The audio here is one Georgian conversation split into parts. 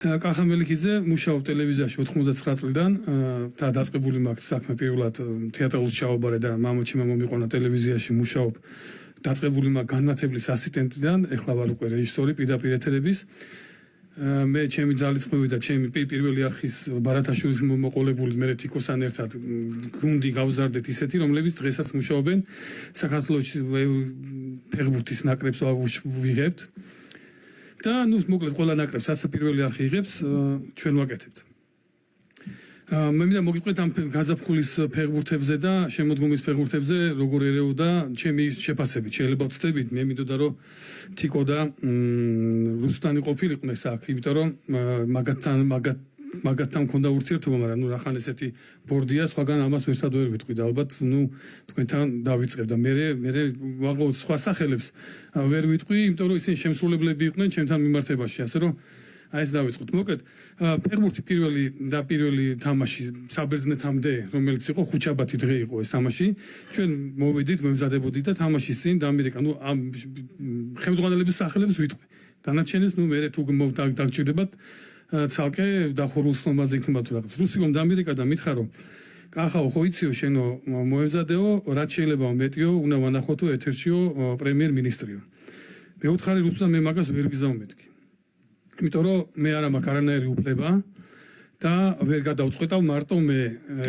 კახა მელიქიძე მუშაობ ტელევიზიაში 99 წლიდან და დაწყებული მაქვს საქმე პირველად თეატრალურ ჩაობარე და მამოჩიმა მომიყონა ტელევიზიაში მუშაობ დაწყებული მაქვს განმათებლის ასისტენტიდან ეხლა ვარ უკვე რეჟისორი პირდაპირ ეთერების მე ჩემი ძალისხმევი და ჩემი პირველი არხის ბარათაშვილის მოყოლებული მე თიკოსთან ერთად გუნდი გავზარდეთ ისეთი რომლებიც დღესაც მუშაობენ საქართველოში ფეხბურთის ნაკრებს ვიღებთ და ნუ მოკლედ ყველა ნაკრებს რაც პირველი არხი იღებს ჩვენ ვაკეთებთ. მე მინდა მოგიყვეთ ამ გაზაფხულის ფეხბურთებზე და შემოდგომის ფეხბურთებზე როგორ ერეოდა ჩემი შეფასებით შეიძლება ვწდებით მე მინდოდა რომ თიკო და რუსტანი ყოფილიყვნენ აქ იმიტომ რომ მაგათთან მქონდა ურთიერთობა მაგრამ ნუ რახან ესეთი ბორდია სხვაგან ამას ვერსად ვერ ვიტყვი და ალბათ ნუ თქვენთან დავიწყებ და მე ვაღოთ სხვა სახელებს ვერ ვიტყვი იმიტომ რომ ისინი შემსრულებლები იყვნენ ჩემთან მიმართებაში ასე რომ აი ეს დავიწყოთ მოკლედ ფეხბურთი პირველი თამაში საბერძნეთამდე რომელიც იყო ხუჩაბათი დღე იყო ეს თამაში ჩვენ მოვედით მომზადებოდით და თამაშის წინ და ამერიკა ნუ ამ ხელმძღვანელების სახელებს ვიტყვი დანარჩენებს ნუ მე თუ დაგჭირდებათ ცალკე დახურულსნობაზე იქნება თუ რაღაც რუსიკომ და ამერიკა და მითხრა რომ კახაო ხო იციო შენო მოემზადეო რაც შეიძლება მეტიო უნდა ვანახოთო ეთერშიო პრემიერ მინისტრიო მე უთხარი რუსთან მე მაგას ვერ გიზავმეთქი იმიტომ რომ მე არა მაქვს არანაირი უფლება და ვერ გადავწყვეტავ მარტო მე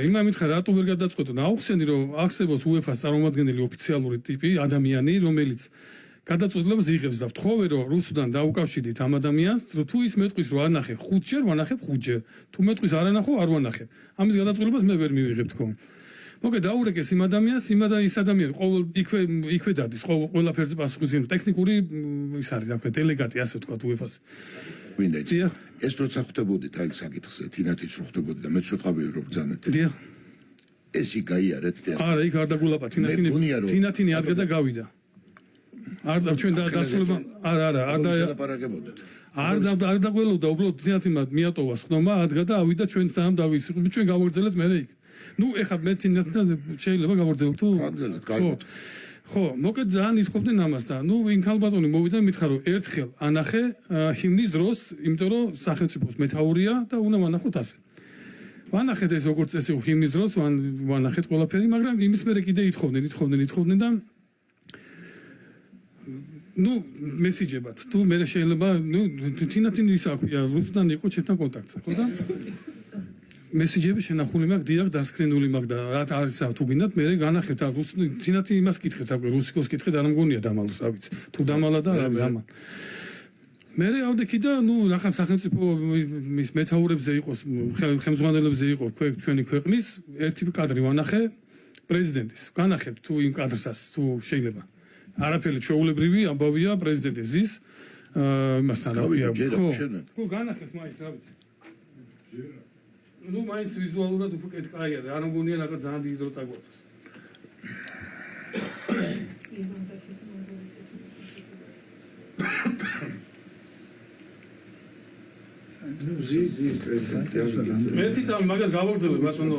იმან მითხრა რატო ვერ გადაწყვეტო და აუხსენი რომ არსებობს UEFA-ს წარმომადგენელი ოფიციალური ტიპი ადამიანი რომელიც გადაწყვეტილებას იღებს და ვთხოვე რომ რუსუდან დაუკავშირდით ამ ადამიანს რომ თუ ის მეტყვის რომ ანახე 5 ჯერ ვანახებ 5 ჯერ თუ მეტყვის არ ანახო არ ვანახებ ამის გადაწყვეტილებას მე ვერ მივიღებ თქო მოკლედ დაურეკეს იმ ადამიანს ის ადამიანი ყოველ იქვე დადის ყველაფერზე პასუხისმგებელი ტექნიკური ის არის აქვე დელეგატი ასე ვთქვა UEFA-ს გვინდა ეს როცა ხვდებოდით აი საკითხზე თინათიც რო ხვდებოდი და მეც ვიყავი რომ ბრძანეთ ეს იგაიარეთ არა იქ არ დაგულაპა თინათინი ადგა და გავიდა არ ჩვენ დასრულება არ დაგველოდა უბრალოდ თინათინმა მიატოვა ხდომა ადგა და ავიდა ჩვენ სამ დავისიყრით ჩვენ გავაგრძელეთ მე იქ ნუ ეხლა მე თინათინთან შეიძლება გავაგრძელოთ თუ ხო მოკლედ ძალიან ითხოვდნენ ამას და ნუ ინქალბატონი მოვიდა მითხრა რომ ერთხელ ანახე ჰიმნის დროს იმიტომ რომ სახელმწიფოს მეთაურია და უნდა ვანახოთ ასე ვანახეთ ეს როგორც წესი ჰიმნის დროს ვანახეთ ყველაფერი მაგრამ იმის მერე კიდე ითხოვდნენ და ნუ მესიჯებად თუ მე შეიძლება ნუ თინათინი ის აქვია რუსთან იყო ჩემთან კონტაქტზე ხო და მესიჯები შენახული მაქვს დიახ დასკრინული მაქვს და რა არის თუ გინდათ მე განახეთ თინათინი იმას კითხეთ აქვე რუსიკოს კითხეთ არ მგონია დამალოს რა ვიცი თუ დამალა და რა დამა მე ავდექი და ნუ რახან სახელმწიფო მის მეთაურებზე იყოს ხელმძღვანელებზე იყო ჩვენი ქვეყნის ერთი კადრი ვანახე პრეზიდენტის განახეთ თუ იმ კადრსაც თუ შეიძლება არაფერი ჩვეულებრივი ამბავია პრეზიდენტის ზის იმასთან რა ქვია ხო განახეთ მაინც რა ვიცი ნუ მაინც ვიზუალურად უფრო კეთილია და არ მგონია რაღაც ძალიან დიდი დრო წაგვარდეს ზის პრეზიდენტი მეც ამ მაგას გავაგრძელებ მას უნდა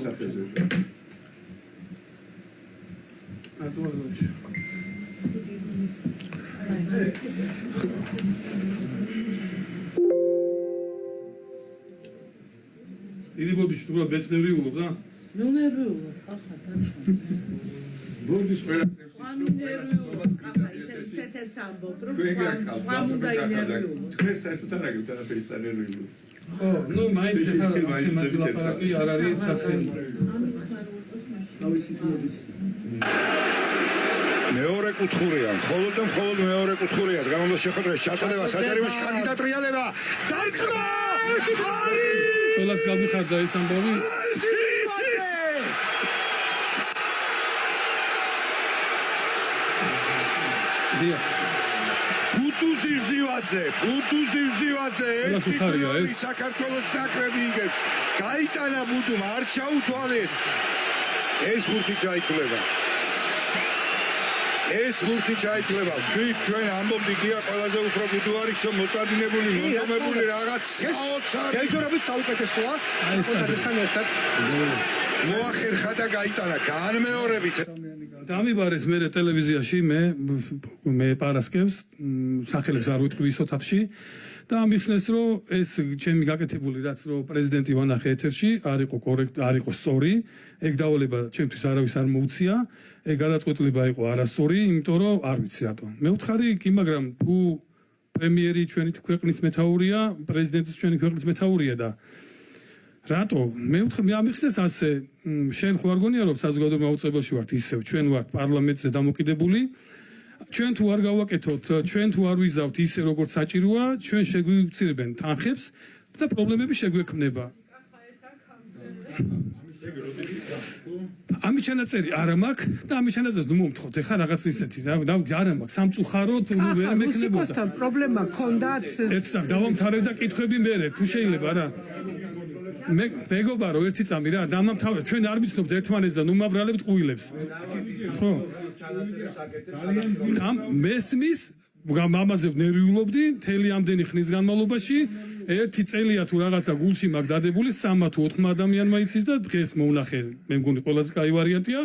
დიდი ბოდიში თუ რა ნერვიულობ და? ნუ ნერვიულობ, ახლა დაწყო. ბორდის ყველა წევსი. ისეთებს ამბობ, რომ სხვა უნდა ინერვიულობ. თქვენ საერთოდ არ აგებთ არაფერი სანერვიულო. ხო, ნუ მაინც ახლა ლაპარაკი არ არის სასიამოვნო. მეორე კუთხურია, მხოლოდ მეორე კუთხურია. გამომდო შეხვედრა ჩაწოდება საჯარიმოში კანდიდატ რეალება. დარტყმა! ყველას გავიხარდა ეს ამბავი. ბუტუზი ვზივაძე, ეს საქართველოს ნაკრები იგებს. გაიტანა ბუტუმ, არ ჩაუთვალეს. ეს ბურთი ჩაითვლება. თქვით ჩვენ ამბობდი გია ყველაზე უფრო ბუდუ არის რომ მოწადინებული მონდომებული რაღაც საოცარი გეჯორობის საუკეთესოა ესთან ერთად მოახერხა და გაიტანა განმეორებით დამიბარეს მე ტელევიზიაში მე პარასკევს სახელებს არ ვიტყვი ის ოთახში და მიხსნეს რომ ეს ჩემი გაკეთებული რაც რომ პრეზიდენტი ვანახე ეთერში არ იყო კორექტ არ იყო სწორი ეგ დავალება ჩემთვის არავის არ მოუცია ეგ გადაწყვეტილება იყო არასწორი იმიტომ რომ არ ვიცი რატო მე ვთხარი კი მაგრამ თუ პრემიერი ჩვენი ქვეყნის მეთაურია პრეზიდენტი ჩვენი ქვეყნის მეთაურია და რატო მე ვთქვი მე ამიხსნეს ასე შენ ხო არ გონია რომ საზოგადო მაუწყებელში ვართ ისევ ჩვენ ვართ პარლამენტზე დამოკიდებული ჩვენ თუ არ გავაკეთოთ ჩვენ თუ არ ვიზავთ ისე როგორც საჭიროა ჩვენ შეგვიცირებენ თანხებს და პრობლემები შეგვექმნება ამის ჩანაწერი არა მაქვს და ამის ჩანაწერს ნუ მომთხოვთ ეხლა რაღაც ისეთი რა არა მაქვს სამწუხაროდ ვერ მექნებოდა რუსიკოსთან პრობლემა ქონდათ ეცა დავამთავრებ და კითხვები მერე თუ შეიძლება რა მეგობა რომ ერთი წამი რა დამამთავრებ ჩვენ არ ვიცნობთ ერთმანეთს და ნუ მაბრალებთ ყუილებს ხო ამ მესმის მამაზე ნერვიულობდი მთელი ამდენი ხნის განმავლობაში ერთი წელია თუ რაღაცა გულში მაგ დადებული 3 თუ 4 ადამიანმა იცის და დღეს მოვნახე მე მგონი ყველაზე კაი ვარიანტია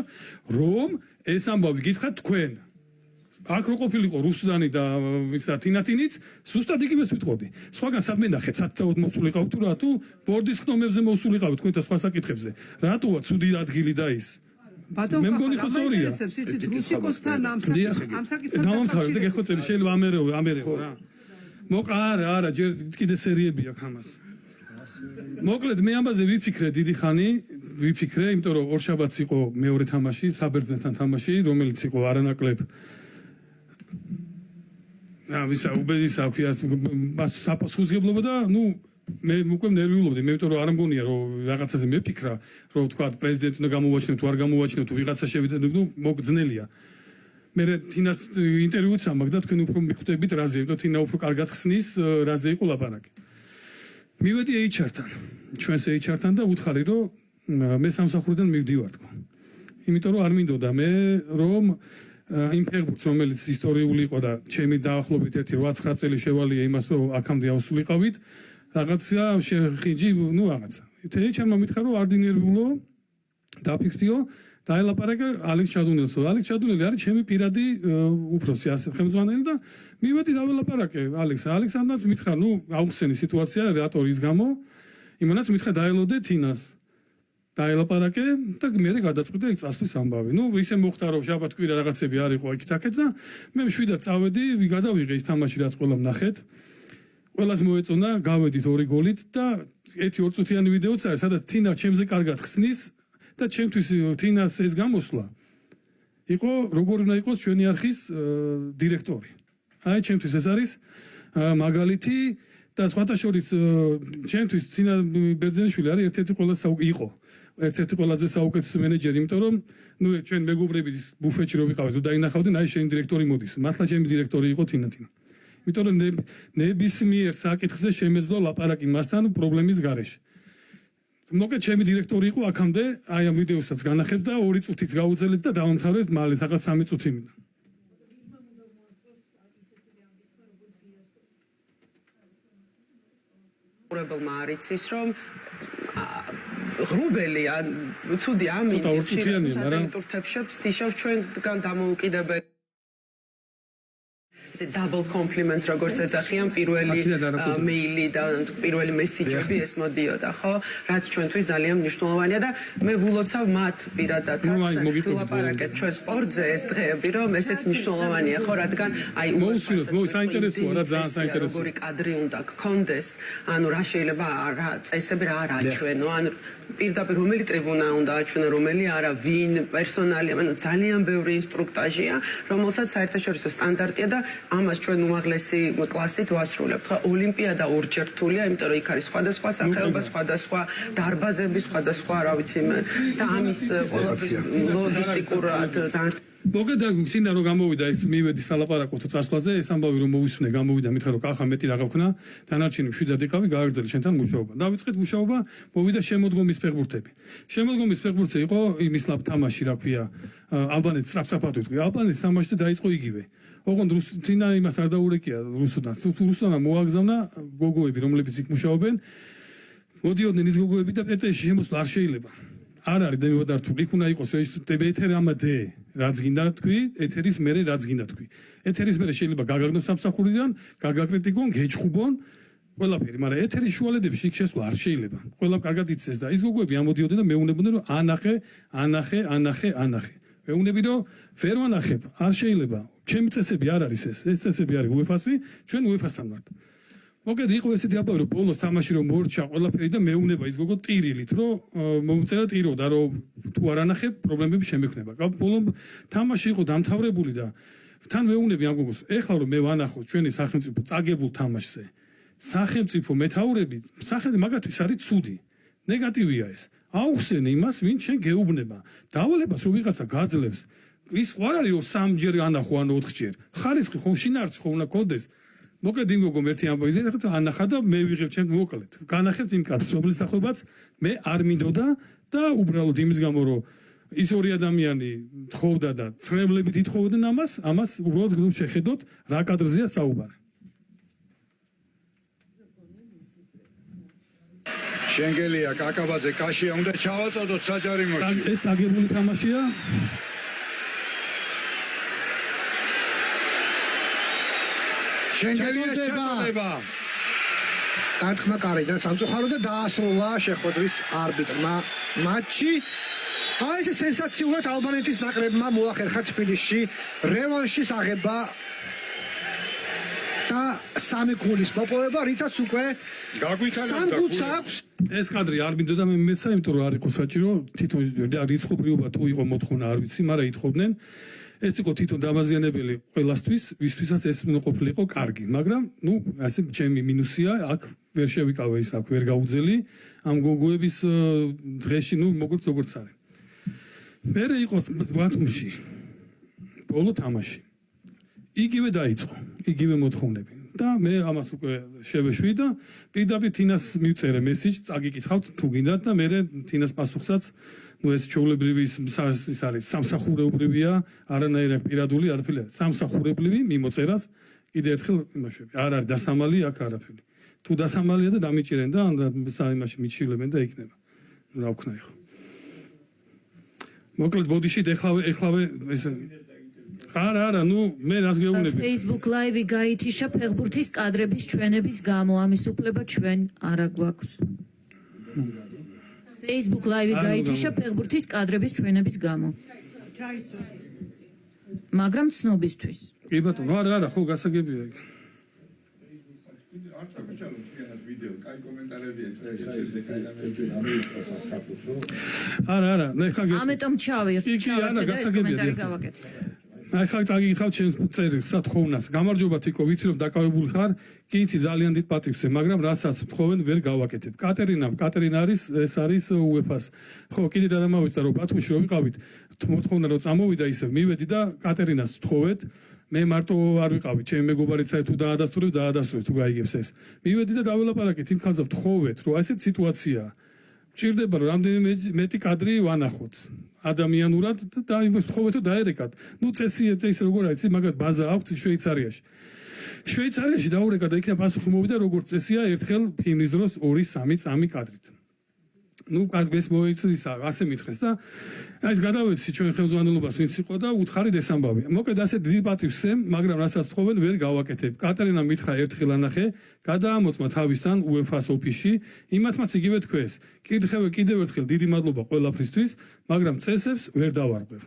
რომ ეს ამბავი გითხრათ თქვენ აქ რო ყოფილიყო რუსუდანი და ვიცა თინათინიც ზუსტად იგივეს ვიტყოდი სხვაგან საქმე ნახეთ სათაოდ მოსულიყავ თუ რა თუ ბორდის ხტომებზე მოსულიყავ თქვენ და სხვა საკითხებზე რატოა ცუდი ადგილი და ის მე მგონი ხო სწორია იცით რუსიკოსთან ამ საკითხთან დავამთავრებ და გეხოცები შეიძლება ამერეო რა არა ჯერ კიდე სერიები აქვს ამას მოკლედ მე ამაზე ვიფიქრე დიდი ხანი ვიფიქრე იმიტომ რომ ორშაბათს იყო მეორე თამაში საბერძნეთთან თამაში რომელიც იყო არანაკლებ ვისა უბედისა აქვს მას საპასუხისმგებლობა და ნუ მე უკვე ნერვიულობდი მე იმიტომ რომ არ მგონია რომ რაღაცაზე მეფიქრა რომ თქვა პრეზიდენტი უნდა გამოვაჩინო თუ არ გამოვაჩინო თუ ვიღაცა შევიდა ნუ მოგძნელია მე თინას ინტერვიუც ამაგ და თქვენ უფრო მიხვდებით რაზე იმიტომ თინა უფრო კარგად ხსნის რაზე იყო ლაპარაკი მივედი HR-თან ჩვენს HR-თან და უთხარი რომ მე სამსახურიდან მივდივარ თქო იმიტომ რომ არ მინდოდა მე რომ იმ ფეხბურთს რომელიც ისტორიული იყო და ჩემი დაახლოებით 1-9 წელი შევალია იმას რომ აქამდე ავსულიყავით რაღაცა შეხიჯი ნუ რაღაცა HR-მა მითხრა რომ არ დინერვიულო დაფიქრდიო დაელაპარაკე ალექს ჩადუნელს ალექს ჩადუნელი არის ჩემი პირადი უფროსი ასე ხელმძღვანელი და მივედი დაველაპარაკე ალექსანდრს მითხრა ნუ აუხსენი სიტუაცია რატო ის გამო იმანაც მითხრა დაელოდე თინას დაელაპარაკე და მე გადაწყვიტე იქ წასვლის ამბავი ნუ ისე მოხდა რომ შაბათ-კვირა რაღაცები არ იყო იქ-თაკეთ და მე მშვიდად წავედი გადავიღე ის თამაში რაც ყველა ნახეთ ყველას მოეწონა გავედით 2 გოლით და 1-2 წუთიანი ვიდეოც არის სადაც თინა ჩემზე კარგად ხსნის და ჩემთვის თინას ეს გამოსვლა იყო როგორ უნდა იყოს ჩვენი არხის დირექტორი. აი ჩემთვის ეს არის მაგალითი და სხვათა შორის ჩემთვის თინა ბერძენიშვილი არის ერთ-ერთი ყველაზე საუკეთესო მენეჯერი, იმიტომ რომ ნუ ჩვენ მეგობრები ბუფეტში რო ვიყავით, თუ დაინახავდნენ, აი შენი დირექტორი მოდის. მართლა ჩემი დირექტორი იყო თინა. იმიტომ რომ ნებისმიერ საკითხზე შემეძლო ლაპარაკი მასთან პრობლემის გარეშე. მოკლედ ჩემი დირექტორი იყო აქამდე, აი ამ ვიდეოსაც განახებ და 2 წუთიც გავუძელეთ და დავამთავრეთ მალე რაღაც 3 წუთი მინდა. პრობლემა არის ის რომ ღრუბელი ან ცუდი ამინდი ტურთებს თიშავ ჩვენგან დამოუკიდებელი ეს double compliments როგორც ეძახიან პირველი მეილი და პირველი მესიჯები ეს მოდიოდა ხო რაც ჩვენთვის ძალიან მნიშვნელოვანია და მე ვულოცავ მათ პირადად ლაპარაკეთ ჩვენ სპორტზე ეს დღეები რომ ესეც მნიშვნელოვანია ხო რადგან აი საინტერესოა რა ძალიან საინტერესოა როგორი კადრი უნდა გქონდეს ანუ რა შეიძლება რა წესები რა არ აჩვენო ანუ პირდაპირ რომელი ტრიბუნა უნდა აჩვენო რომელი არა ვინ პერსონალი ანუ ძალიან ბევრი ინსტრუქტაჟია რომელსაც საერთაშორისო სტანდარტია და ამას ჩვენ უმაღლესი კლასით ვასრულებთ. ხო, ოლიმპიადა ორჯერთულია, იმიტომ რომ იქ არის სხვადასხვა სახეობა, სხვადასხვა დარბაზები, სხვადასხვა, რა ვიცი, და ამის ყოველთვის ლოგისტიკურად ძალიან მოგედა გინდა რომ გამოვიდა ეს მივედი სალაპარაკოთო წასვლაზე, ეს ამბავი რომ მოვისვენე, გამოვიდა მითხრა რომ კახა მეტი რა გაქვნა, დანარჩენი მშვიდად იყავი, გააგრძელე შენთან მუშაობა. დავიწყეთ მუშაობა, მოვიდა შემოდგომის ფეხბურთები. შემოდგომის ფეხბურთზე იყო იმის თამაში, რა ქვია, ალბანეთის სწრაფსაფრთხო თქვი. ალბანეთის თამაში და დაიწყო იგივე. ოღონდ რუსთინა იმას არ დაურეკია რუსუდანს. რუსუდანმა მოაგზავნა გოგოები, რომლებიც იქ მუშაობენ. მოდიოდნენ ის გოგოები და პეტეში შემოსვლა არ შეიძლება. არ არის დემოდართული, იქ უნდა იყოს ეთერი ამადე, რაც გინდა თქვი, ეთერის მერე რაც გინდა თქვი. ეთერის მერე შეიძლება გაგაგნოს სამსახურიდან, გაგაკრიტიკონ, გეჩხუბონ ყველაფერი, მაგრამ ეთერის შუალედებში იქ შესვლა არ შეიძლება. ყველა კარგად იცეს და ის გოგოები ამოდიოდნენ და მეუბნებოდნენ რომ ანახე. მეუბნები რომ ვერ ვანახებ, არ შეიძლება. ჩემი წესები არ არის ეს წესები არის UEFA-ში, ჩვენ UEFA-სთან ვართ. მოგეთ იყო ესეთი აბა რომ ბოლოს თამაში რომ მორჩა ყველაფერი და მეუბნება ის გოგო ტირილით რომ მომწერა ტიროდა რომ თუ არ ანახებ პრობლემები შემექნება. ბოლო თამაში იყო დამთავრებული და თან მეუბნები ამ გოგოს ეხლა რომ მე ვანახო ჩვენი სახელმწიფო წაგებულ თამაშზე სახელმწიფო მეთაურები სახელმწიფო მაგათთვის არის ცუდი ნეგატივია ეს აუხსენე იმას ვინ შენ გეუბნება დავალებას რომ ვიღაცა გაძლევს ის ხო არ არის რომ სამჯერ ანახო ან 4ჯერ ხარისხი ხო შინაარსი ხო უნდა გქონდეს მოკედი გოგო ერთი ამბოიზე და ანახა და მე ვიღებ ჩემ მოკლედ განახებთ იმ კაცს რომლის სახელობაც მე არ მინდოდა და უბრალოდ იმის გამო რომ ის ორი ადამიანი თხოვდა და ცრემლებით ითხოვდნენ ამას უბრალოდ შეხედოთ რა კადრზეა საუბარი შენგელია კაკაბაძე კაშია უნდა ჩავაწოდოთ საჯარიმოში ეს აგებული თამაშია შენგელია შეძლება დარტყმა კარიდან სამწუხარო და დაასრულა შეხვედრის არბიტრმა მატჩი აი ეს სენსაციურად ალბანეთის ნაკრებმა მოახერხა თბილისში რევანშის აღება და 3 გოლის მოპოვება, რითაც უკვე გაგვიტანებს აქვს. ეს კადრი არ მინდოდა მე მეცა, იმიტომ რომ არ იყო საჭირო, თვითონ რიცხობრიობა თუ იყო მოთხოვნა არ ვიცი, მაგრამ ითხოვდნენ. ეს იყო თვითონ დამაზიანებელი ყველასთვის, ვისთვისაც ეს ყოფილიყო კარგი, მაგრამ ნუ ასე ჩემი მინუსია, აქ ვერ შევიკავე ის აქ ვერ გაუძელი ამ გოგოების დღეში, ნუ როგორც არის. მერე იყო ვატუმში. ბოლო თამაში. იგივე დაიწყო, იგივე მოთხოვნები. და მე ამას უკვე შევეშვი და პირდაპირ თინას მივწერე მესიჯს, წაგიკითხავთ თუ გინდათ და მე თინას პასუხსაც, ნუ ეს ჩვეულებრივი ის არის სამსახურეობრივია, არანაირი პირადული არაფერი. სამსახურებრივი მიმოწერას კიდე ერთხელ იმაშები. არ არის დასამალი აქ არაფერი. თუ დასამალია და დამიჭირენ და იმაში მიჩილებენ და იქნება. რა ვქნა ხო. მოკლედ ბოდიში ეხლავე ეს არა, ნუ მე რას გეუბნები. Facebook Live-ი გაითიშა ფეხბურთის კადრების ჩვენების გამო, ამის უფლება ჩვენ არ გვაქვს. Facebook Live-ი გაითიშა ფეხბურთის კადრების ჩვენების გამო. მაგრამ ცნობისთვის. კი ბატონო, არა, ხო გასაგებია იქ. არ ჩაგუშალოთ თქვენს ვიდეო, კაი კომენტარებია წეს არა, მე ხა ამიტომ ჩავირთ და ეს კომენტარი გავაკეთე. აი ხა წაგიკითხავ ჩემს წერილს სათხოვნას. გამარჯობა თიკო, ვიცი რომ დაკავებული ხარ, კი იცი ძალიან დიდ პატივს, მაგრამ რასაც თხოვენ ვერ გავაკეთებ. კატერინა არის, ეს არის UEFA-ს. ხო, კიდე დამავიწყდა რომ ბათუმში რომ ვიყავით, მოთხოვნა რომ წამოვიდა ისევ მივედი და კატერინას თხოვეთ. მე მარტო არ ვიყავი, ჩემი მეგობარიც აი თუ დაადასტურებს თუ გაიგებს ეს. მივედი და დაველაპარაკეთ იმ ხალხს თხოვეთ, რომ ასეთ სიტუაციაა. ჭირდება რომ რამდენიმე მეტი კადრი ვანახოთ. ადამიანურად და თხოვეთო დაერეკათ. ნუ წესია ეს როგორ არის, მაგათ ბაზა აქვს შვეიცარიაში. შვეიცარიაში დაურეკა და იქნა პასუხი მოვიდა როგორც წესია ერთხელ ფილმის დროს 2-3 წამი კადრით. ნუ ეს მოიცის ასე მითხეს და ეს გადავეცი ჩვენ ხელმძღვანელობას ვინც იყო და უთხარი დესამბავი. მოკლედ ასე დიდი პატივსე, მაგრამ რასაც თხოვენ ვერ გავაკეთებ. კატერინა მითხრა ერთხელ ანახე, გადაამოწმა თავისთან UEFA-ს ოფისში, იმათმაც იგივე თქვეს. კითხევე კიდევ ერთხელ დიდი მადლობა ყველაფრისთვის, მაგრამ წესებს ვერ დავარღვევ.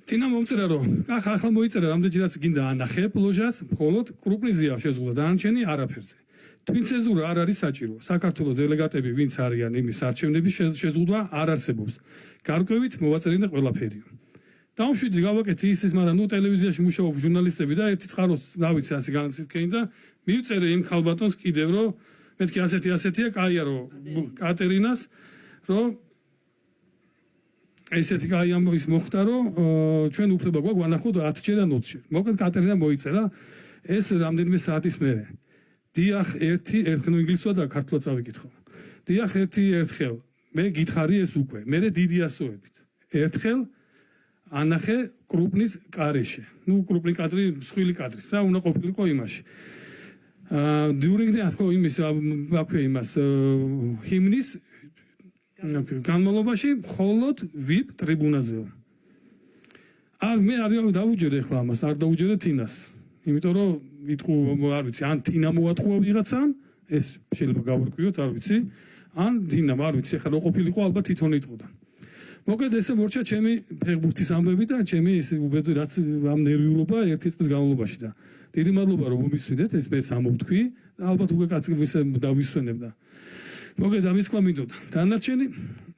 თინა მომწერა რომ ახლა მოიწერა რამდენჯერაც გინდა ანახე პლოჟას, მხოლოდ კრუპნიზია შეზღუდა დანარჩენი არაფერზე. twin cenzura არ არის საჭირო. საქართველოს დელეგატები ვინც არიან იმის არჩევნების შეზღუდვა არ არსებობს. გარკვევით მოვაწერინე ყველაფერია. დავშვიდი გავაკეთე ისის, მაგრამ ნუ ტელევიზიაში მუშაობ ჟურნალისტები და ერთი წყაროს რა ვიცი ასე განსაკუთრებით და მივწერე იმ ხალბატონს კიდევ რომ მეთქი ასეთია, კაია რომ კატერინას რომ ესეთი კაი ამბის მოხდა რომ ჩვენ უფლება გვაქვს ვანახოთ 10-ჯერ ან 20-ჯერ. მოკლედ კატერინა მოიწერა ეს რამდენიმე საათის მერე. დიახ, ერთხელ ინგლისურად და ქართულად წავიკითხო. დიახ, ერთხელ. მე გითხარი ეს უკვე. მე დიდი ასოებით. ერთხელ ანახე კრუპნის კარეში. ნუ კრუპნი კადრი, მსხვილი კადრი. სა უნდა ყოფილიყო იმაში. during the ხო იმის აქვე იმას ჰიმნის განმავლობაში მხოლოდ VIP ტრიბუნაზეო. მე არ დავუჯერე ახლა ამას, არ დავუჯერე თინას. იმიტომ რომ იტყუ არ ვიცი ან თინა მოატყუა ვიღაცამ ეს შეიძლება გავურკვიოთ არ ვიცი ან თინამ არ ვიცი ახლა რო ყოფილიყო ალბათ თვითონ იტყოდა მოკლედ ესე მორჩა ჩემი ფეხბურთის ამბები და ჩემი ეს უბედო რაც ამ ნერვიულობა ერთი წლის განმავლობაში და დიდი მადლობა რომ მომისვიდეთ ეს მე სამოვთქვი ალბათ უკვე კაცი დავისვენებ და მოკლედ ამის თქვა მინდოდა დანარჩენი